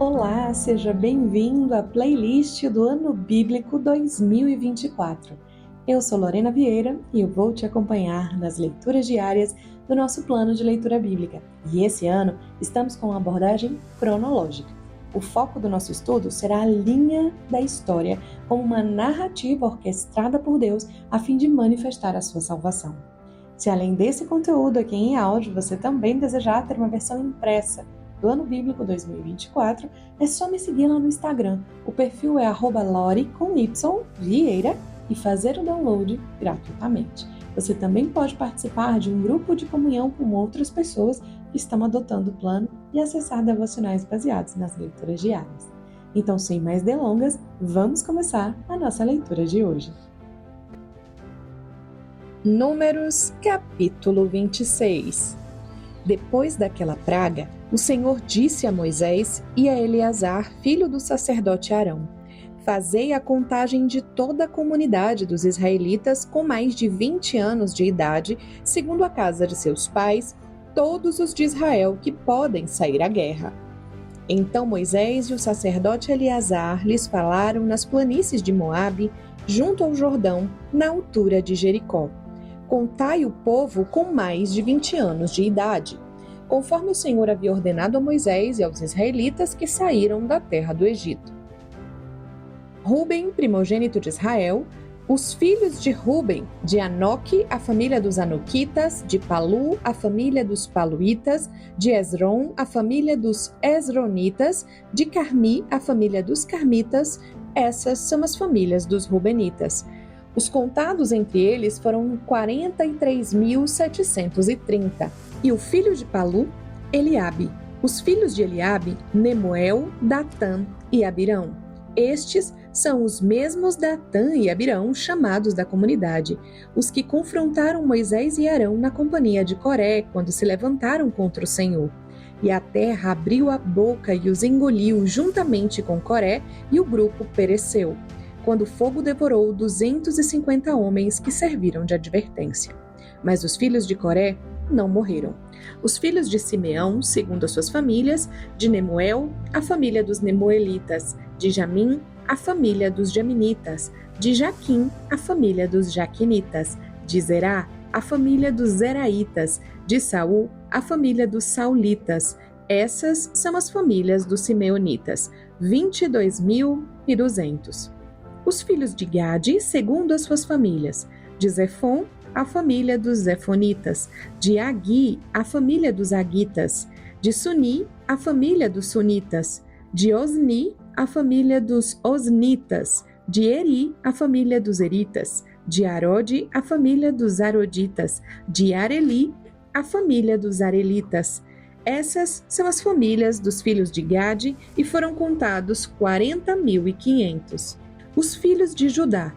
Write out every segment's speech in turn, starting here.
Olá, seja bem-vindo à playlist do Ano Bíblico 2024. Eu sou Lorena Vieira e eu vou te acompanhar nas leituras diárias do nosso plano de leitura bíblica. E esse ano estamos com uma abordagem cronológica. O foco do nosso estudo será a linha da história como uma narrativa orquestrada por Deus a fim de manifestar a sua salvação. Se além desse conteúdo aqui em áudio, você também desejar ter uma versão impressa do Ano Bíblico 2024, é só me seguir lá no Instagram. O perfil é @lori_vieira e fazer o download gratuitamente. Você também pode participar de um grupo de comunhão com outras pessoas que estão adotando o plano e acessar devocionais baseados nas leituras diárias. Então, sem mais delongas, vamos começar a nossa leitura de hoje. Números, capítulo 26. Depois daquela praga, o Senhor disse a Moisés e a Eleazar, filho do sacerdote Arão: Fazei a contagem de toda a comunidade dos israelitas com mais de 20 anos de idade, segundo a casa de seus pais, todos os de Israel que podem sair à guerra. Então Moisés e o sacerdote Eleazar lhes falaram nas planícies de Moabe, junto ao Jordão, na altura de Jericó. Contai o povo com mais de 20 anos de idade, conforme o Senhor havia ordenado a Moisés e aos israelitas que saíram da terra do Egito. Rúben, primogênito de Israel, os filhos de Rúben, de Anoque, a família dos Anoquitas, de Palu, a família dos Paluitas, de Esrom, a família dos Esronitas, de Carmi, a família dos Carmitas. Essas são as famílias dos Rubenitas. Os contados entre eles foram 43.730. E o filho de Palu, Eliabe. Os filhos de Eliabe, Nemuel, Datã e Abirão. Estes são os mesmos Datã e Abirão chamados da comunidade, os que confrontaram Moisés e Arão na companhia de Coré quando se levantaram contra o Senhor. E a terra abriu a boca e os engoliu juntamente com Coré, e o grupo pereceu, quando o fogo devorou 250 homens que serviram de advertência. Mas os filhos de Coré não morreram. Os filhos de Simeão, segundo as suas famílias, de Nemuel, a família dos Nemuelitas, de Jamim, a família dos Jaminitas, de Jaquim, a família dos Jaquinitas, de Zerá, a família dos Zeraitas, de Saul, a família dos Saulitas. Essas são as famílias dos Simeonitas, 22.200. Os filhos de Gade, segundo as suas famílias, de Zefon, a família dos Zefonitas, de Agui, a família dos Agitas, de Suni, a família dos Sunitas, de Osni, a família dos Osnitas, de Eri, a família dos Eritas, de Arode, a família dos Aroditas, de Areli, a família dos Arelitas. Essas são as famílias dos filhos de Gade e foram contados 40.500. Os filhos de Judá,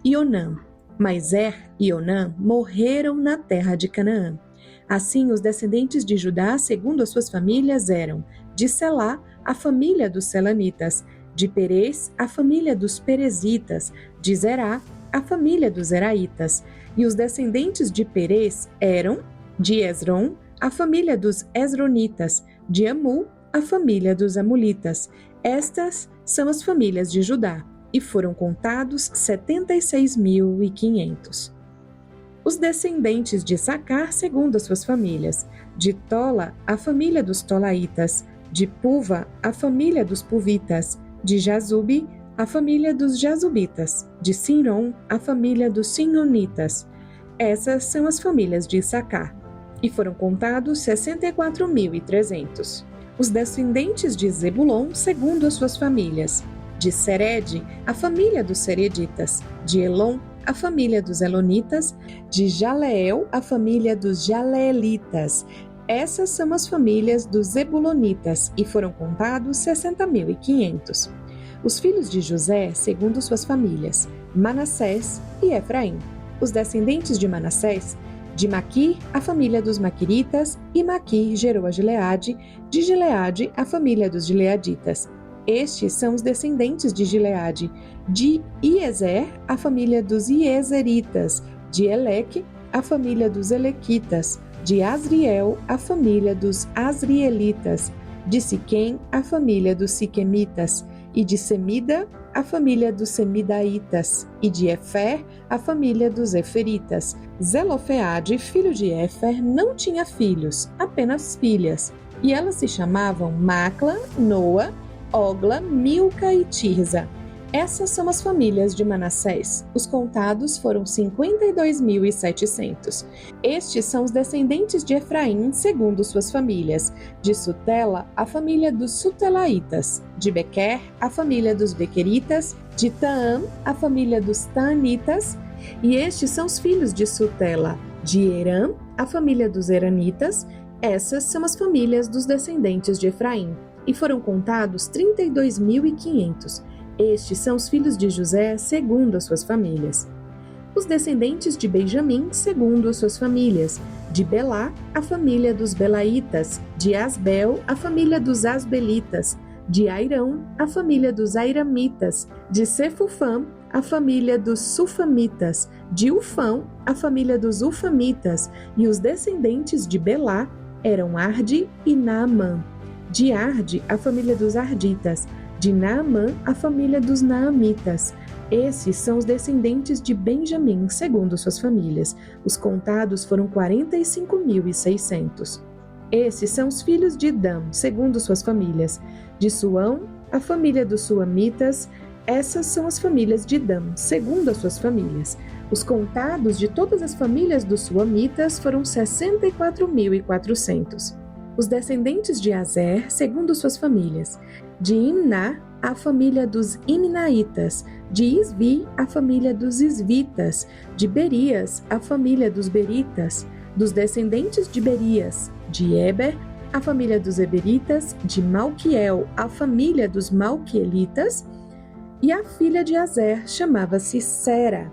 e Onã. Mas e Onã morreram na terra de Canaã. Assim, os descendentes de Judá, segundo as suas famílias, eram de Selá, a família dos Selanitas, de Perez, a família dos Perezitas, de Zerá, a família dos Zeraitas. E os descendentes de Perez eram de Esrom, a família dos Esronitas, de Amu, a família dos Amulitas. Estas são as famílias de Judá, e foram contados 76.500. Os descendentes de Issacar, segundo as suas famílias, de Tola, a família dos Tolaitas, de Puva, a família dos Puvitas, de Jazube, a família dos Jazubitas, de Sinron, a família dos Sinronitas. Essas são as famílias de Issacar, e foram contados 64.300. Os descendentes de Zebulon, segundo as suas famílias, de Sered, a família dos Sereditas, de Elon, a família dos Elonitas, de Jaleel, a família dos Jaleelitas. Essas são as famílias dos Zebulonitas, e foram contados 60.500. Os filhos de José, segundo suas famílias, Manassés e Efraim. Os descendentes de Manassés, de Maquir, a família dos Maquiritas, e Maquir gerou a Gileade, de Gileade, a família dos Gileaditas. Estes são os descendentes de Gileade, de Iezer, a família dos Iezeritas, de Eleque, a família dos Elequitas, de Asriel, a família dos Asrielitas. de Siquém, a família dos siquemitas, e de Semida, a família dos semidaitas, e de Efer, a família dos eferitas. Zelofeade, filho de Efer, não tinha filhos, apenas filhas, e elas se chamavam Macla, Noa, Ogla, Milca e Tirza. Essas são as famílias de Manassés. Os contados foram 52.700. Estes são os descendentes de Efraim, segundo suas famílias. De Sutela, a família dos Sutelaitas. De Bequer, a família dos Bequeritas. De Taam, a família dos Taanitas. E estes são os filhos de Sutela. De Eram, a família dos Eranitas. Essas são as famílias dos descendentes de Efraim. E foram contados 32.500. Estes são os filhos de José, segundo as suas famílias. Os descendentes de Benjamim, segundo as suas famílias. De Belá, a família dos Belaitas. De Asbel, a família dos Asbelitas. De Airão, a família dos Airamitas. De Sefufam, a família dos Sufamitas. De Ufão, a família dos Ufamitas. E os descendentes de Belá eram Arde e Naamã. De Arde, a família dos Arditas. De Naamã, a família dos Naamitas. Esses são os descendentes de Benjamim, segundo suas famílias. Os contados foram 45.600. Esses são os filhos de Dan, segundo suas famílias. De Suão, a família dos Suamitas. Essas são as famílias de Dan, segundo as suas famílias. Os contados de todas as famílias dos Suamitas foram 64.400. Os descendentes de Azer, segundo suas famílias. De Imná, a família dos Imnaitas. De Isvi, a família dos Isvitas. De Berias, a família dos Beritas. Dos descendentes de Berias. De Eber, a família dos Eberitas. De Malquiel, a família dos Malquielitas. E a filha de Azer chamava-se Sera.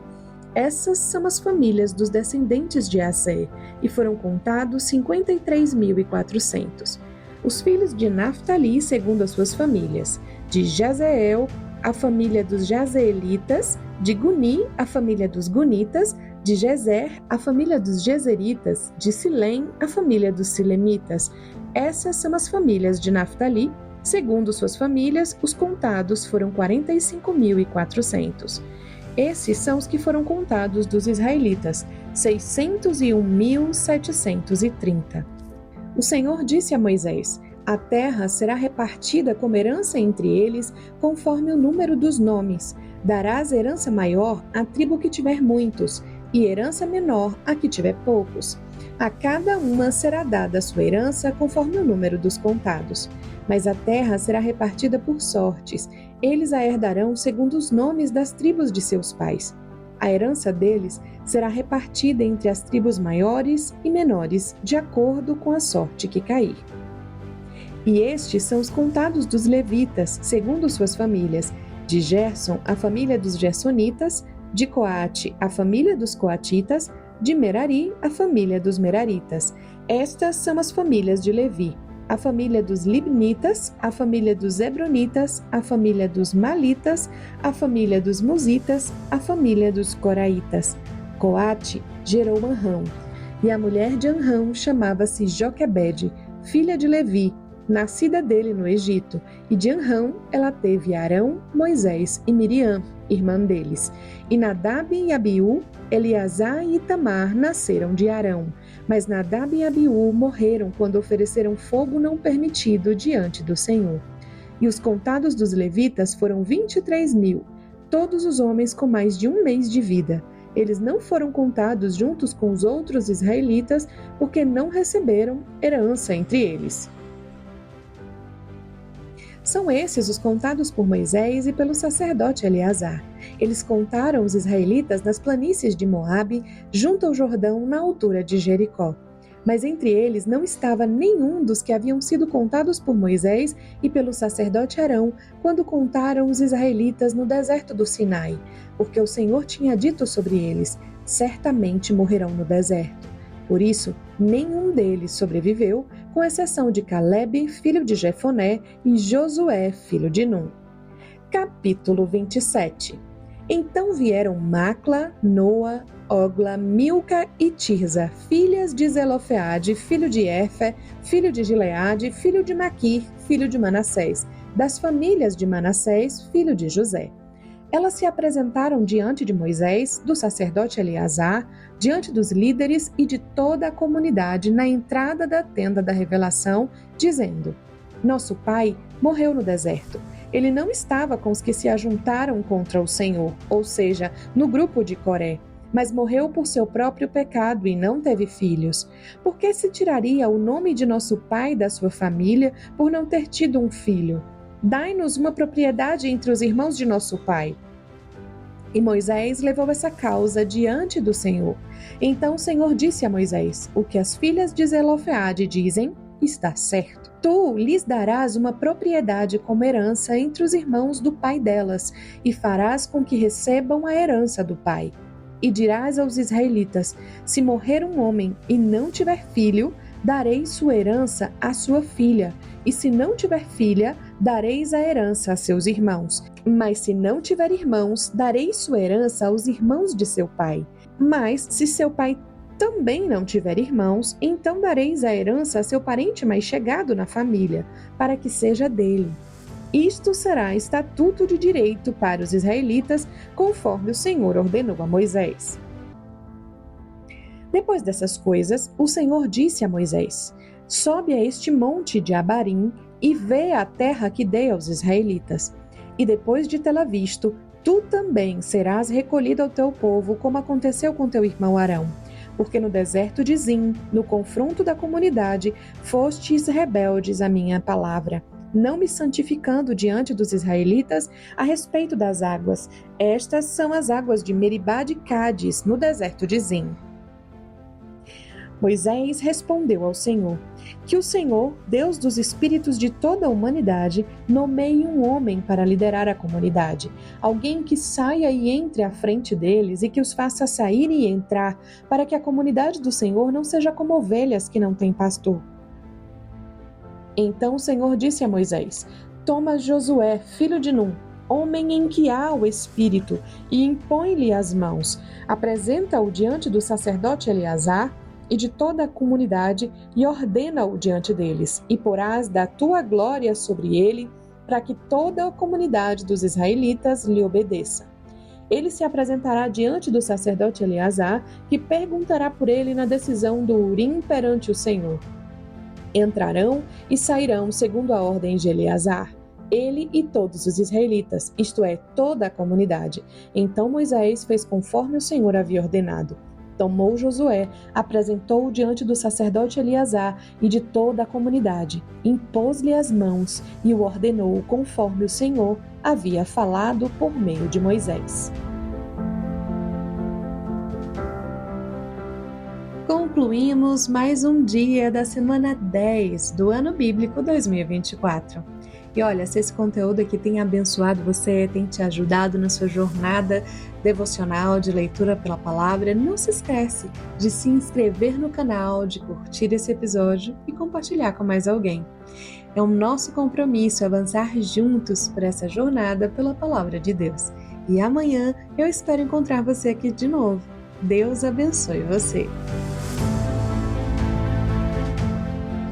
Essas são as famílias dos descendentes de Aser, e foram contados 53.400. Os filhos de Naftali, segundo as suas famílias. De Jazeel, a família dos Jazeelitas. De Guni, a família dos Gunitas. De Jezer, a família dos Jezeritas. De Silém, a família dos Silemitas. Essas são as famílias de Naftali. Segundo suas famílias, os contados foram 45.400. Esses são os que foram contados dos israelitas, 601.730. O Senhor disse a Moisés: a terra será repartida como herança entre eles, conforme o número dos nomes. Darás herança maior à tribo que tiver muitos, e herança menor à que tiver poucos. A cada uma será dada a sua herança, conforme o número dos contados. Mas a terra será repartida por sortes. Eles a herdarão segundo os nomes das tribos de seus pais. A herança deles será repartida entre as tribos maiores e menores, de acordo com a sorte que cair. E estes são os contados dos levitas, segundo suas famílias. De Gerson, a família dos Gersonitas. De Coate, a família dos Coatitas. De Merari, a família dos Meraritas. Estas são as famílias de Levi. A família dos Libnitas, a família dos Hebronitas, a família dos Malitas, a família dos Musitas, a família dos Coraitas. Coate gerou Anrão, e a mulher de Anrão chamava-se Joquebede, filha de Levi, nascida dele no Egito, e de Anrão ela teve Arão, Moisés e Miriam, irmã deles. E Nadab e Abiú, Eleazar e Itamar nasceram de Arão. Mas Nadab e Abiú morreram quando ofereceram fogo não permitido diante do Senhor. E os contados dos levitas foram 23.000, todos os homens com mais de um mês de vida. Eles não foram contados juntos com os outros israelitas, porque não receberam herança entre eles. São esses os contados por Moisés e pelo sacerdote Eleazar. Eles contaram os israelitas nas planícies de Moabe, junto ao Jordão, na altura de Jericó. Mas entre eles não estava nenhum dos que haviam sido contados por Moisés e pelo sacerdote Arão, quando contaram os israelitas no deserto do Sinai, porque o Senhor tinha dito sobre eles: certamente morrerão no deserto. Por isso, nenhum deles sobreviveu, com exceção de Calebe, filho de Jefoné, e Josué, filho de Num. Capítulo 27. Então vieram Macla, Noa, Ogla, Milca e Tirza, filhas de Zelofeade, filho de Éfer, filho de Gileade, filho de Maquir, filho de Manassés, das famílias de Manassés, filho de José. Elas se apresentaram diante de Moisés, do sacerdote Eleazar, diante dos líderes e de toda a comunidade na entrada da tenda da revelação, dizendo: Nosso pai morreu no deserto. Ele não estava com os que se ajuntaram contra o Senhor, ou seja, no grupo de Coré, mas morreu por seu próprio pecado e não teve filhos. Por que se tiraria o nome de nosso pai da sua família por não ter tido um filho? Dai-nos uma propriedade entre os irmãos de nosso pai. E Moisés levou essa causa diante do Senhor. Então o Senhor disse a Moisés: O que as filhas de Zelofeade dizem está certo. Tu lhes darás uma propriedade como herança entre os irmãos do pai delas, e farás com que recebam a herança do pai. E dirás aos israelitas: Se morrer um homem e não tiver filho, darei sua herança à sua filha, e se não tiver filha, dareis a herança a seus irmãos. Mas se não tiver irmãos, dareis sua herança aos irmãos de seu pai. Mas se seu pai também não tiver irmãos, então dareis a herança a seu parente mais chegado na família, para que seja dele. Isto será estatuto de direito para os israelitas, conforme o Senhor ordenou a Moisés. Depois dessas coisas, o Senhor disse a Moisés: Sobe a este monte de Abarim e vê a terra que dei aos israelitas. E depois de tê-la visto, tu também serás recolhido ao teu povo, como aconteceu com teu irmão Arão. Porque no deserto de Zim, no confronto da comunidade, fostes rebeldes à minha palavra, não me santificando diante dos israelitas a respeito das águas. Estas são as águas de Meribá de Cádiz, no deserto de Zim. Moisés respondeu ao Senhor: Que o Senhor, Deus dos espíritos de toda a humanidade, nomeie um homem para liderar a comunidade, alguém que saia e entre à frente deles e que os faça sair e entrar, para que a comunidade do Senhor não seja como ovelhas que não têm pastor. Então o Senhor disse a Moisés: Toma Josué, filho de Num, homem em que há o Espírito, e impõe-lhe as mãos. Apresenta-o diante do sacerdote Eleazar e de toda a comunidade, e ordena-o diante deles, e porás da tua glória sobre ele, para que toda a comunidade dos israelitas lhe obedeça. Ele se apresentará diante do sacerdote Eleazar, que perguntará por ele na decisão do Urim perante o Senhor. Entrarão e sairão segundo a ordem de Eleazar, ele e todos os israelitas, isto é, toda a comunidade. Então Moisés fez conforme o Senhor havia ordenado. Tomou Josué, apresentou-o diante do sacerdote Eleazar e de toda a comunidade, impôs-lhe as mãos e o ordenou conforme o Senhor havia falado por meio de Moisés. Concluímos mais um dia da semana 10 do ano bíblico 2024. E olha, se esse conteúdo aqui tem abençoado você, tem te ajudado na sua jornada devocional de leitura pela palavra, não se esquece de se inscrever no canal, de curtir esse episódio e compartilhar com mais alguém. É o nosso compromisso avançar juntos por essa jornada pela palavra de Deus. E amanhã eu espero encontrar você aqui de novo. Deus abençoe você.